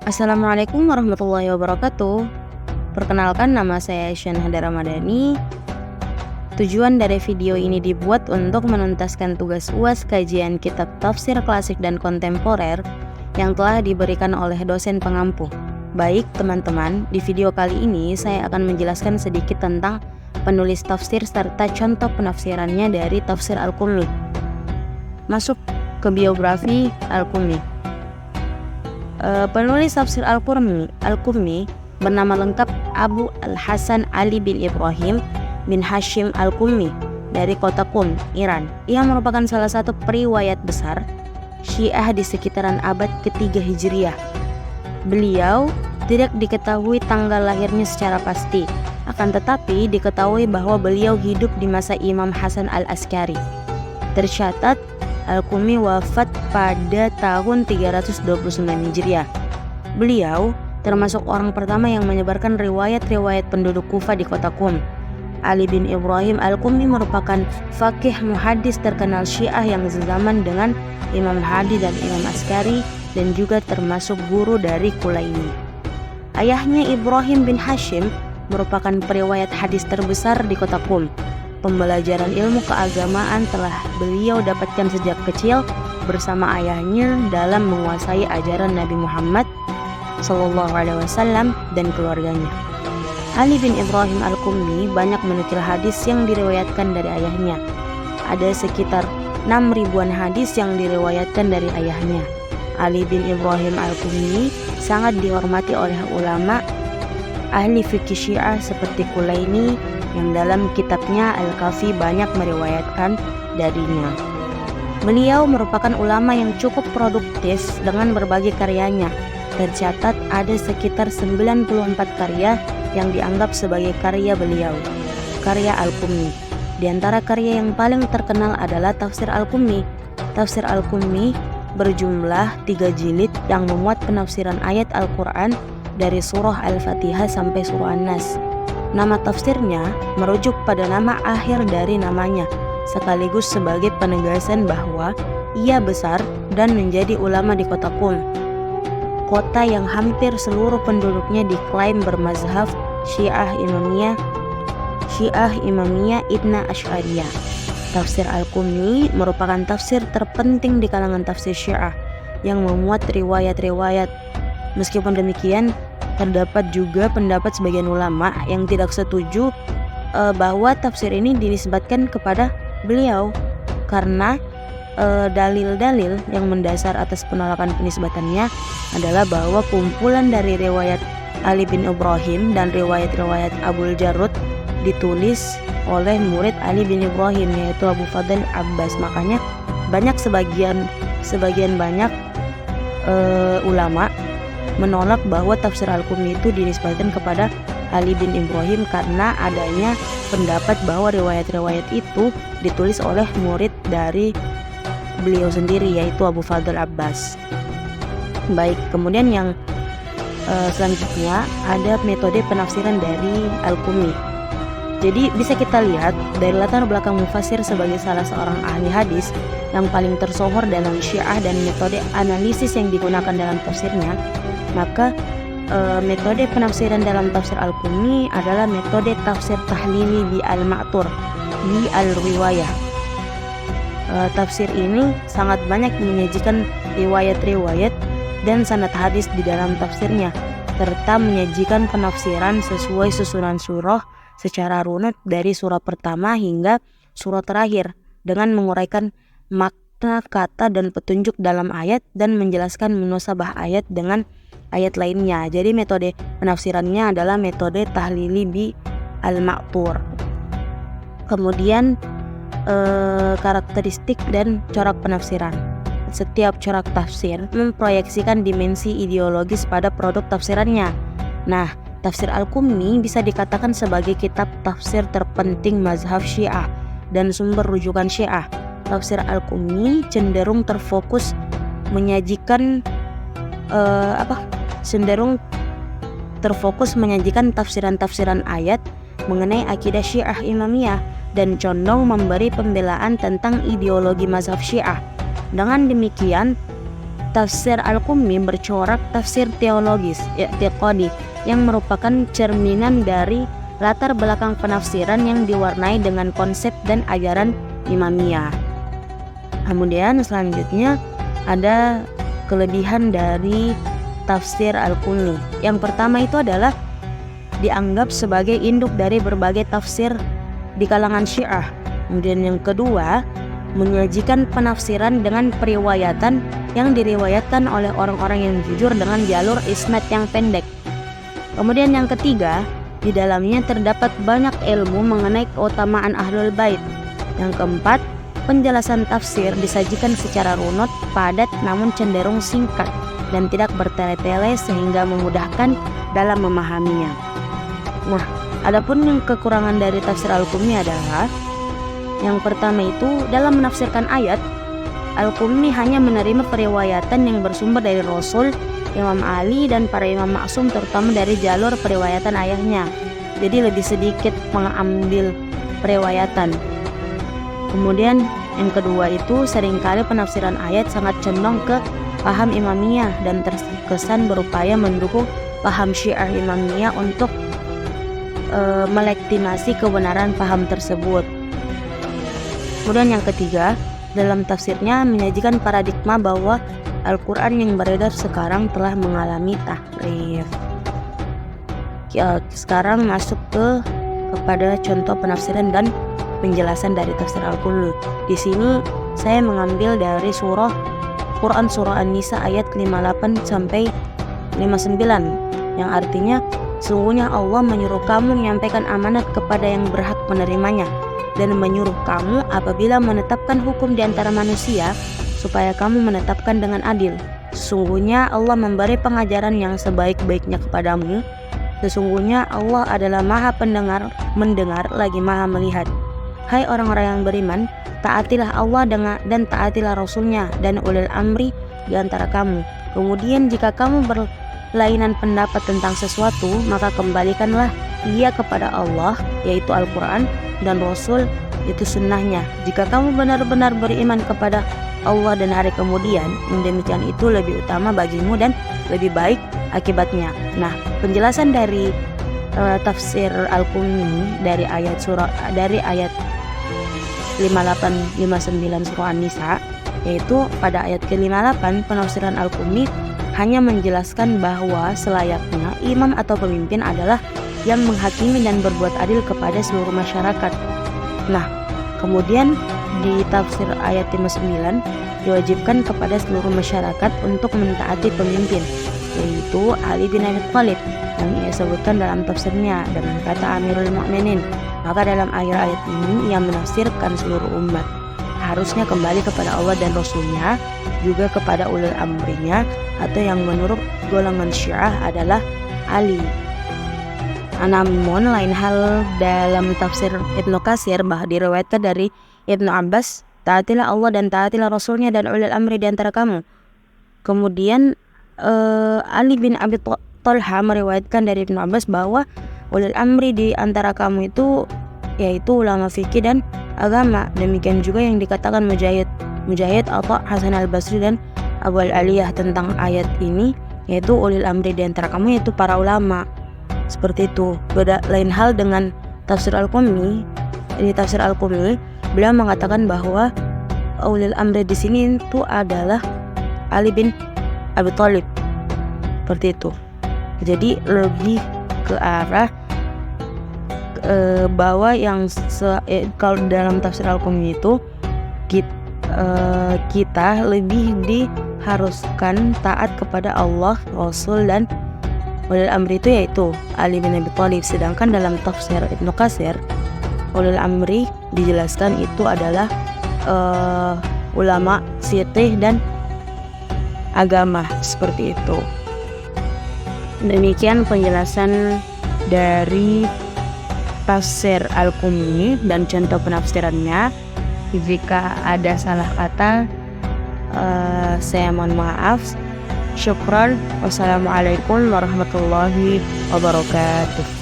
Assalamualaikum warahmatullahi wabarakatuh. Perkenalkan, nama saya Syanhada Ramadhani. Tujuan dari video ini dibuat untuk menuntaskan tugas UAS kajian kitab tafsir klasik dan kontemporer yang telah diberikan oleh dosen pengampu. Baik teman-teman, di video kali ini saya akan menjelaskan sedikit tentang penulis tafsir serta contoh penafsirannya dari tafsir Al-Qummi. Masuk ke biografi Al-Qummi. Penulis tafsir Al-Qummi bernama lengkap Abu Al-Hasan Ali bin Ibrahim bin Hashim Al-Qummi dari kota Qum, Iran. Ia merupakan salah satu periwayat besar Syiah di sekitaran abad ketiga Hijriah. Beliau tidak diketahui tanggal lahirnya secara pasti, akan tetapi diketahui bahwa beliau hidup di masa Imam Hasan Al-Askari. Tercatat Al-Qummi wafat pada tahun 329 Hijriah. Beliau termasuk orang pertama yang menyebarkan riwayat-riwayat penduduk Kufah di kota Qum. Ali bin Ibrahim Al-Qummi merupakan faqih muhaddis terkenal Syiah yang sezaman dengan Imam Hadi dan Imam Askari dan juga termasuk guru dari Kulaini. Ayahnya Ibrahim bin Hashim merupakan periwayat hadis terbesar di kota Qum. Pembelajaran ilmu keagamaan telah beliau dapatkan sejak kecil bersama ayahnya dalam menguasai ajaran Nabi Muhammad SAW dan keluarganya. Ali bin Ibrahim Al-Qummi banyak menukil hadis yang diriwayatkan dari ayahnya. Ada sekitar 6.000-an hadis yang diriwayatkan dari ayahnya. Ali bin Ibrahim Al-Qummi sangat dihormati oleh ulama ahli fikih Syiah seperti Kulaini yang dalam kitabnya Al-Kafi banyak meriwayatkan darinya. Beliau merupakan ulama yang cukup produktif dengan berbagai karyanya. Tercatat ada sekitar 94 karya yang dianggap sebagai karya beliau, karya Al-Qummi. Di antara karya yang paling terkenal adalah Tafsir Al-Qummi. Tafsir Al-Qummi berjumlah 3 jilid yang memuat penafsiran ayat Al-Quran dari surah Al-Fatihah sampai surah An-Nas. Nama tafsirnya merujuk pada nama akhir dari namanya, sekaligus sebagai penegasan bahwa ia besar dan menjadi ulama di kota Qum, kota yang hampir seluruh penduduknya diklaim bermazhab Syiah Imamiyah Ithna Asy'ariyah. Tafsir Al-Qummi merupakan tafsir terpenting di kalangan tafsir Syiah yang memuat riwayat-riwayat. Meskipun demikian, terdapat juga pendapat sebagian ulama yang tidak setuju bahwa tafsir ini dinisbatkan kepada beliau karena dalil-dalil yang mendasar atas penolakan penisbatannya adalah bahwa kumpulan dari riwayat Ali bin Ibrahim dan riwayat-riwayat Abul Jarud ditulis oleh murid Ali bin Ibrahim yaitu Abu Fadl Abbas. Makanya sebagian banyak ulama menolak bahwa tafsir Al-Qummi itu dinisbatkan kepada Ali bin Ibrahim karena adanya pendapat bahwa riwayat-riwayat itu ditulis oleh murid dari beliau sendiri yaitu Abu Fadl Abbas. Baik, kemudian yang selanjutnya ada metode penafsiran dari Al-Qummi. Jadi bisa kita lihat dari latar belakang mufasir sebagai salah seorang ahli hadis yang paling tersohor dalam Syiah dan metode analisis yang digunakan dalam tafsirnya, maka metode penafsiran dalam tafsir Al-Qummi adalah metode tafsir tahlili bi al-ma'thur bi al-riwayah. Tafsir ini sangat banyak menyajikan riwayat-riwayat dan sanad hadis di dalam tafsirnya, serta menyajikan penafsiran sesuai susunan surah secara runut dari surah pertama hingga surah terakhir dengan menguraikan makna kata dan petunjuk dalam ayat dan menjelaskan munasabah ayat dengan ayat lainnya. Jadi metode penafsirannya adalah metode tahlili bi al-ma'thur. Kemudian karakteristik dan corak penafsiran. Setiap corak tafsir memproyeksikan dimensi ideologis pada produk tafsirannya. Nah, tafsir Al-Qummi bisa dikatakan sebagai kitab tafsir terpenting mazhab Syiah dan sumber rujukan Syiah. Tafsir Al-Qummi cenderung terfokus menyajikan tafsiran-tafsiran ayat mengenai akidah Syiah Imamiyah dan condong memberi pembelaan tentang ideologi mazhab Syiah. Dengan demikian, Tafsir Al-Qummi bercorak tafsir teologis, i'tiqadi, yang merupakan cerminan dari latar belakang penafsiran yang diwarnai dengan konsep dan ajaran Imamiyah. Kemudian selanjutnya ada kelebihan dari tafsir Al-Qummi. Yang pertama itu adalah dianggap sebagai induk dari berbagai tafsir di kalangan Syiah. Kemudian yang kedua, menyajikan penafsiran dengan periwayatan yang diriwayatkan oleh orang-orang yang jujur dengan jalur isnad yang pendek. Kemudian yang ketiga, di dalamnya terdapat banyak ilmu mengenai keutamaan Ahlul Bait. Yang keempat, penjelasan tafsir disajikan secara runut, padat namun cenderung singkat dan tidak bertele-tele sehingga memudahkan dalam memahaminya. Nah, adapun yang kekurangan dari tafsir Al-Qummi adalah yang pertama itu dalam menafsirkan ayat, Al-Qummi hanya menerima periwayatan yang bersumber dari Rasul, Imam Ali, dan para imam maksum, terutama dari jalur periwayatan ayahnya. Jadi lebih sedikit mengambil periwayatan. Kemudian yang kedua itu seringkali penafsiran ayat sangat condong ke paham Imamiyah dan terkesan berupaya mendukung paham Syiah Imamiyah untuk melegitimasi kebenaran paham tersebut. Kemudian yang ketiga, dalam tafsirnya menyajikan paradigma bahwa Al-Quran yang beredar sekarang telah mengalami tahrif. Sekarang masuk kepada contoh penafsiran dan penjelasan dari tafsir Al-Qummi. Di sini saya mengambil dari Quran surah An-Nisa ayat 58 sampai 59 yang artinya, sungguhnya Allah menyuruh kamu menyampaikan amanat kepada yang berhak menerimanya dan menyuruh kamu apabila menetapkan hukum di antara manusia supaya kamu menetapkan dengan adil. Sesungguhnya Allah memberi pengajaran yang sebaik-baiknya kepadamu. Sesungguhnya Allah adalah Maha mendengar lagi Maha melihat. Hai orang-orang yang beriman, taatilah Allah dan taatilah Rasulnya dan ulil amri di antara kamu. Kemudian jika kamu berlainan pendapat tentang sesuatu, maka kembalikanlah ia kepada Allah, yaitu Al-Quran, dan Rasul, itu sunnahnya. Jika kamu benar-benar beriman kepada Allah dan hari kemudian, yang demikian itu lebih utama bagimu dan lebih baik akibatnya. Nah, penjelasan dari tafsir Al-Qummi dari ayat 58-59 surah An-Nisa, yaitu pada ayat ke-58 penafsiran Al-Qummi hanya menjelaskan bahwa selayaknya imam atau pemimpin adalah yang menghakimi dan berbuat adil kepada seluruh masyarakat. Nah, kemudian di tafsir ayat 59 diwajibkan kepada seluruh masyarakat untuk mentaati pemimpin, yaitu Ali bin Abi Thalib yang ia sebutkan dalam tafsirnya dengan kata Amirul Mukminin. Maka dalam ayat-ayat ini ia menafsirkan seluruh umat harusnya kembali kepada Allah dan Rasulnya, juga kepada ulil amrinya, atau yang menurut golongan Syiah adalah Ali. Namun lain hal dalam tafsir Ibnu Katsir bahwa diriwayatkan dari Ibnu Abbas, taatilah Allah dan taatilah Rasulnya dan ulil amri di antara kamu. Kemudian Ali bin Abi Thalha meriwayatkan dari Ibnu Abbas bahwa ulil amri di antara kamu itu yaitu ulama fikih dan agama. Demikian juga yang dikatakan Mujahid atau Hasan al-Basri dan Abu al-Aliyah tentang ayat ini, yaitu ulil amri di antara kamu yaitu para ulama. Seperti itu. Lain hal dengan tafsir Al-Qummi. Di tafsir Al-Qummi beliau mengatakan bahwa ulil amri di sini itu adalah Ali bin Abi Thalib. Seperti itu. Jadi lebih ke arah bahwa yang kalau dalam tafsir Al-Qummi itu kita lebih diharuskan taat kepada Allah, Rasul, dan ulil amri itu yaitu Ali bin Abi Thalib. Sedangkan dalam tafsir Ibnu Katsir, ulil amri dijelaskan itu adalah ulama fikih dan agama. Seperti itu. Demikian penjelasan dari tafsir Al-Qummi dan contoh penafsirannya. Jika ada salah kata, saya mohon maaf. Syukran. Wassalamualaikum warahmatullahi wabarakatuh.